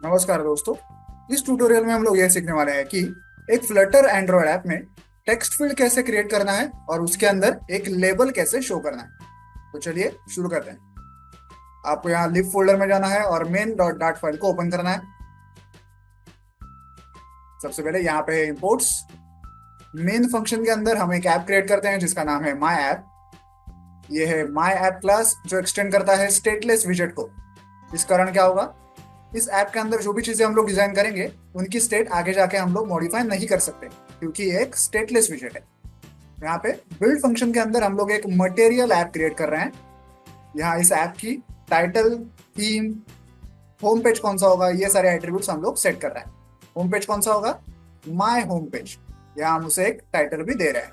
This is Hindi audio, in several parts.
नमस्कार दोस्तों। इस ट्यूटोरियल में हम लोग यह सीखने वाले हैं कि एक फ्लटर एंड्रॉयड ऐप में टेक्स्ट फील्ड कैसे क्रिएट करना है और उसके अंदर एक लेबल कैसे शो करना है। तो चलिए शुरू करते हैं। आपको यहाँ लिब फोल्डर में जाना है और मेन डॉट डाट फाइल को ओपन करना है। सबसे पहले यहाँ पे है इंपोर्ट्स। मेन फंक्शन के अंदर हम एक ऐप क्रिएट करते हैं जिसका नाम है माई ऐप। ये है माई ऐप क्लास जो एक्सटेंड करता है स्टेटलेस विजेट को। इस कारण क्या होगा, इस ऐप के अंदर जो भी चीजें हम लोग डिजाइन करेंगे उनकी स्टेट आगे जाके हम लोग मॉडिफाई नहीं कर सकते क्योंकि ये एक स्टेटलेस विजेट है। यहाँ पे बिल्ड फंक्शन के अंदर हम लोग एक मटेरियल ऐप क्रिएट कर रहे हैं। यहाँ इस ऐप की टाइटल, थीम, होम पेज कौन सा होगा, ये सारे एट्रीब्यूट्स हम लोग सेट कर रहे हैं। होम पेज कौन सा होगा, माई होम पेज। यहाँ हम उसे एक टाइटल भी दे रहे हैं।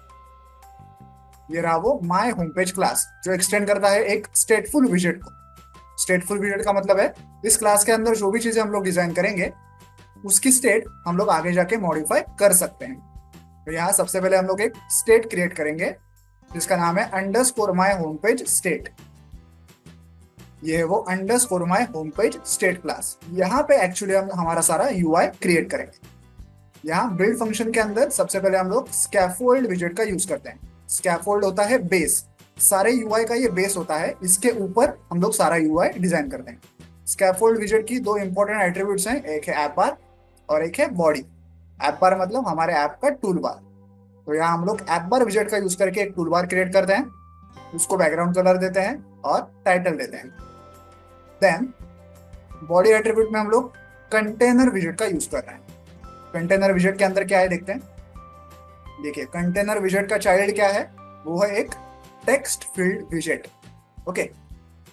ये रहा वो माई होम पेज क्लास जो एक्सटेंड करता है एक स्टेटफुल विजेट को। स्टेटफुल विजेट का मतलब है इस क्लास के अंदर जो भी चीजें हम लोग डिजाइन करेंगे उसकी स्टेट हम लोग आगे जाके मॉडिफाई कर सकते हैं। तो यहाँ सबसे पहले हम लोग एक स्टेट क्रिएट करेंगे जिसका नाम है underscore my home page state. ये है वो underscore my home page state class. यहाँ पे एक्चुअली हम हमारा सारा यूआई क्रिएट करेंगे। यहाँ बिल्ड फंक्शन के अंदर सबसे पहले हम लोग स्कैफोल्ड विजेट का यूज करते हैं। स्कैफोल्ड होता है बेस, सारे यूआई का ये बेस होता है, इसके ऊपर हम लोग सारा यूआई डिजाइन करते हैं। स्कैफोल्ड विजेट की दो इंपॉर्टेंट एट्रीब्यूट्स हैं, एक है ऐप बार और एक है बॉडी। ऐप बार मतलब हमारे ऐप का टूल बार। तो यहाँ हम लोग ऐप बार विजेट का यूज करके एक टूल बार क्रिएट करते हैं, उसको बैकग्राउंड कलर देते हैं और टाइटल देते हैं। देन बॉडी एट्रीब्यूट में हम लोग कंटेनर विजेट का यूज कर रहे हैं। कंटेनर विजेट के अंदर क्या है देखते हैं। देखिए कंटेनर विजेट का चाइल्ड क्या है, वो है एक टेक्स्ट फील्ड विजेट। ओके,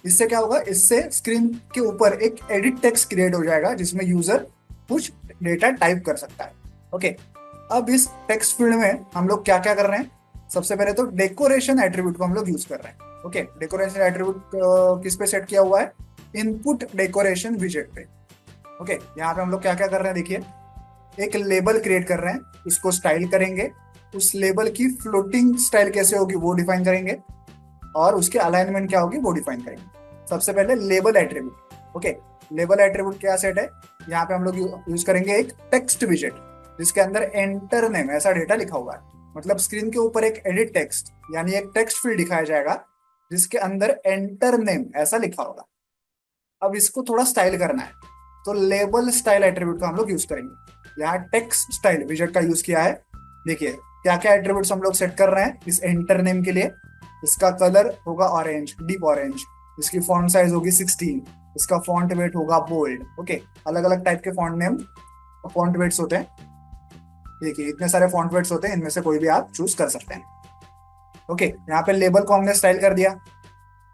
इससे क्या होगा, इससे स्क्रीन के ऊपर एक एडिट टेक्स्ट क्रिएट हो जाएगा जिसमें यूजर कुछ डेटा टाइप कर सकता है। ओके, अब इस टेक्स्ट फील्ड में हम लोग क्या क्या कर रहे हैं, सबसे पहले तो डेकोरेशन एट्रीब्यूट को हम लोग यूज कर रहे हैं। ओके, डेकोरेशन एट्रीब्यूट किस पे सेट किया हुआ है, इनपुट डेकोरेशन विजेट पे। ओके, यहाँ पे हम लोग क्या क्या कर रहे हैं देखिए, एक लेबल क्रिएट कर रहे हैं, उसको स्टाइल करेंगे, उस लेबल की फ्लोटिंग स्टाइल कैसे होगी वो डिफाइन करेंगे और उसके अलाइनमेंट क्या होगी वो डिफाइन करेंगे। सबसे पहले label attribute. Okay, label attribute क्या सेट है, यहाँ पे हम लोग यूज करेंगे एक टेक्स्ट विजेट जिसके अंदर एंटर नेम ऐसा डेटा लिखा हुआ है। मतलब स्क्रीन के ऊपर एक एडिट टेक्स्ट यानी एक टेक्स्ट फील्ड दिखाया जाएगा जिसके अंदर एंटर नेम ऐसा लिखा होगा। अब इसको थोड़ा स्टाइल करना है तो लेबल स्टाइल एट्रीब्यूट का हम लोग यूज करेंगे। यहाँ टेक्स्ट स्टाइल विजेट का यूज किया है। देखिए क्या क्या एट्रीब्यूट्स हम लोग सेट कर रहे हैं इस एंटर नेम के लिए। इसका कलर होगा ऑरेंज, डीप ऑरेंज। इसकी फॉन्ट साइज होगी 16। इसका फॉन्ट वेट होगा बोल्ड। ओके, अलग अलग टाइप के फॉन्ट नेम, फॉन्ट वेट्स होते हैं। देखिए इतने सारे फॉन्ट वेट्स होते हैं, इनमें से कोई भी आप चूज कर सकते हैं। ओके, यहाँ पे लेबल को हमने स्टाइल कर दिया।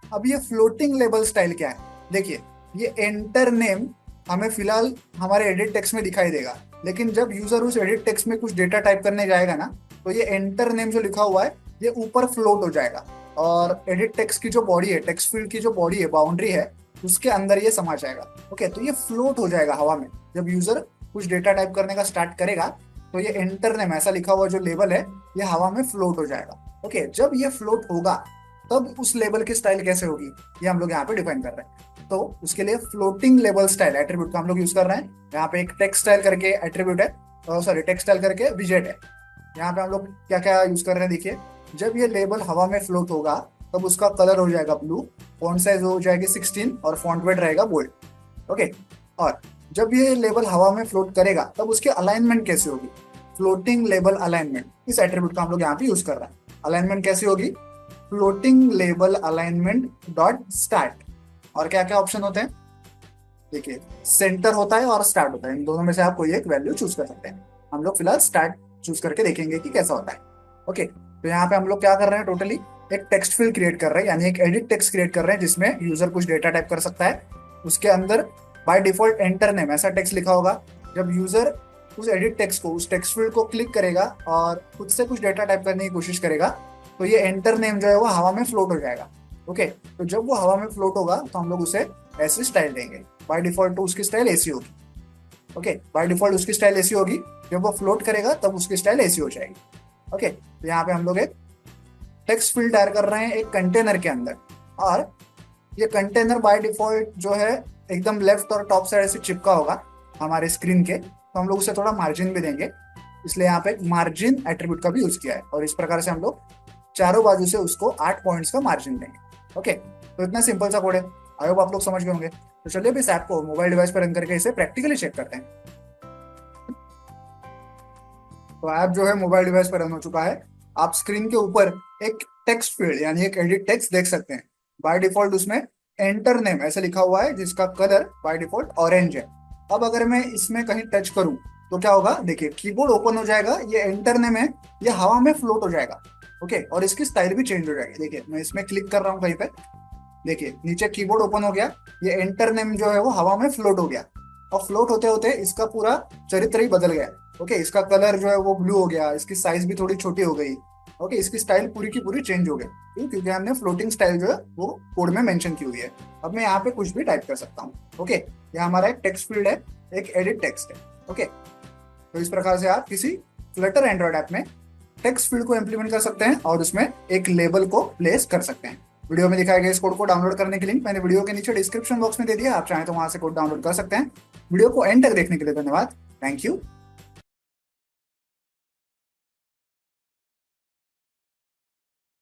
अब ये फ्लोटिंग लेबल स्टाइल क्या है, देखिए ये एंटर नेम हमें फिलहाल हमारे एडिट टेक्स्ट में दिखाई देगा, लेकिन जब यूजर उस एडिट टेक्स्ट में कुछ डेटा टाइप करने जाएगा ना तो ये एंटर नेम जो लिखा हुआ है ये ऊपर फ्लोट हो जाएगा और एडिट टेक्स्ट की जो बॉडी है, टेक्स्ट फील्ड की जो बॉडी है, बाउंड्री है, उसके अंदर ये समा जाएगा। ओके, तो ये फ्लोट हो जाएगा हवा में। जब यूजर कुछ डेटा टाइप करने का स्टार्ट करेगा तो ये एंटर नेम ऐसा लिखा हुआ जो लेबल है ये हवा में फ्लोट हो जाएगा। ओके, जब ये फ्लोट होगा तब उस लेबल की स्टाइल कैसे होगी ये हम लोग यहाँ पे डिफाइन कर रहे हैं। तो उसके लिए फ्लोटिंग लेबल स्टाइल एट्रीब्यूट का हम लोग यूज कर रहे हैं। यहाँ पे एक टेक्स्ट स्टाइल करके एट्रीब्यूट है, सॉरी टेक्स्ट स्टाइल करके विजेट है। यहाँ पे हम लोग क्या क्या यूज कर रहे हैं देखिए, जब ये लेबल हवा में फ्लोट होगा तब उसका कलर हो जाएगा ब्लू, फॉन्ट साइज हो जाएगी 16 और फॉन्ट वेट रहेगा बोल्ड। ओके, और जब ये लेबल हवा में फ्लोट करेगा तब उसकी अलाइनमेंट कैसे होगी, फ्लोटिंग लेबल अलाइनमेंट। इस एट्रीब्यूट का हम लोग यहाँ पे यूज कर रहे हैं। अलाइनमेंट कैसी होगी, floating label alignment dot start. और क्या क्या ऑप्शन होते हैं देखिए, सेंटर होता है और स्टार्ट होता है, इन दोनों में से आप कोई एक वैल्यू चूज कर सकते हैं। हम लोग फिलहाल स्टार्ट चूज करके देखेंगे कि कैसा होता है। ओके, तो यहाँ पे हम लोग क्या कर रहे हैं, टोटली एक टेक्स्ट फील्ड क्रिएट कर रहे हैं, यानी एक एडिट टेक्स्ट क्रिएट कर रहे हैं जिसमें यूजर कुछ डेटा टाइप कर सकता है। उसके अंदर बाय डिफॉल्ट एंटर नेम ऐसा टेक्स्ट लिखा होगा। जब यूजर उस एडिट टेक्स्ट को, उस टेक्स्ट फील्ड को क्लिक करेगा और खुद से कुछ डेटा टाइप करने की कोशिश करेगा तो ये एंटर नेम जो है वो हवा में फ्लोट हो जाएगा। ओके, तो जब वो हवा में फ्लोट होगा तो हम लोग उसे ऐसी स्टाइल देंगे। बाय डिफॉल्ट तो उसकी स्टाइल ऐसी होगी। ओके, बाय डिफॉल्ट उसकी स्टाइल ऐसी होगी, जब वो फ्लोट करेगा तब उसकी स्टाइल ऐसी हो जाएगी। ओके, तो यहाँ पे हम लोग एक टेक्स्ट फील्ड तैयार कर रहे हैं एक कंटेनर के अंदर, और ये कंटेनर बाय डिफॉल्ट जो है एकदम लेफ्ट और टॉप साइड से चिपका होगा। हमारे स्क्रीन के, तो हम लोग उसे थोड़ा मार्जिन भी देंगे, इसलिए यहाँ पे एक मार्जिन एट्रीब्यूट का भी यूज किया है, और इस प्रकार से हम लोग चारों बाजू से उसको 8 पॉइंट्स का मार्जिन देंगे। ओके, तो इतना सिंपल सा कोड है, आई होप आप लोग समझ गए होंगे। तो चलिए अब इस ऐप को मोबाइल डिवाइस पर रन करके इसे प्रैक्टिकली चेक करते हैं। तो ऐप जो है मोबाइल डिवाइस पर रन हो चुका है। आप स्क्रीन के ऊपर एक टेक्स्ट फील्ड यानी एक एडिट टेक्स्ट देख सकते हैं। बाय डिफॉल्ट उसमें एंटर नेम ऐसे लिखा हुआ है, जिसका कलर बाय डिफॉल्ट ऑरेंज है। अब अगर मैं इसमें कहीं टच करूं तो क्या होगा, देखिए कीबोर्ड ओपन हो जाएगा, ये एंटर नेम है, ये हवा में फ्लोट हो जाएगा। ओके, और इसकी स्टाइल भी चेंज हो जाएगी। देखिए मैं इसमें क्लिक कर रहा हूँ कहीं पे, देखिए नीचे कीबोर्ड ओपन हो गया, ये एंटर नेम जो है वो हवा में फ्लोट हो गया, और फ्लोट होते होते इसका पूरा चरित्र ही बदल गया। ओके, इसका कलर जो है वो ब्लू हो गया, इसकी साइज भी थोड़ी छोटी हो गई। ओके, इसकी स्टाइल पूरी की पूरी चेंज हो गई। क्यों? क्योंकि हमने फ्लोटिंग स्टाइल जो है वो कोड में मेंशन की हुई है। अब मैं यहाँ पे कुछ भी टाइप कर सकता हूँ। ओके, ये हमारा एक टेक्स्ट फील्ड है, एक एडिट टेक्स्ट है। ओके, तो इस प्रकार से आप किसी फ्लटर एंड्रॉइड ऐप में टेक्स्ट फील्ड को इंप्लीमेंट कर सकते हैं और उसमें एक लेबल को प्लेस कर सकते हैं। वीडियो में दिखाए गए इस कोड को डाउनलोड करने की लिंक मैंने वीडियो के नीचे डिस्क्रिप्शन बॉक्स में दे दिया, आप चाहें तो वहां से कोड डाउनलोड कर सकते हैं। वीडियो को एंड तक देखने के लिए धन्यवाद। Thank you.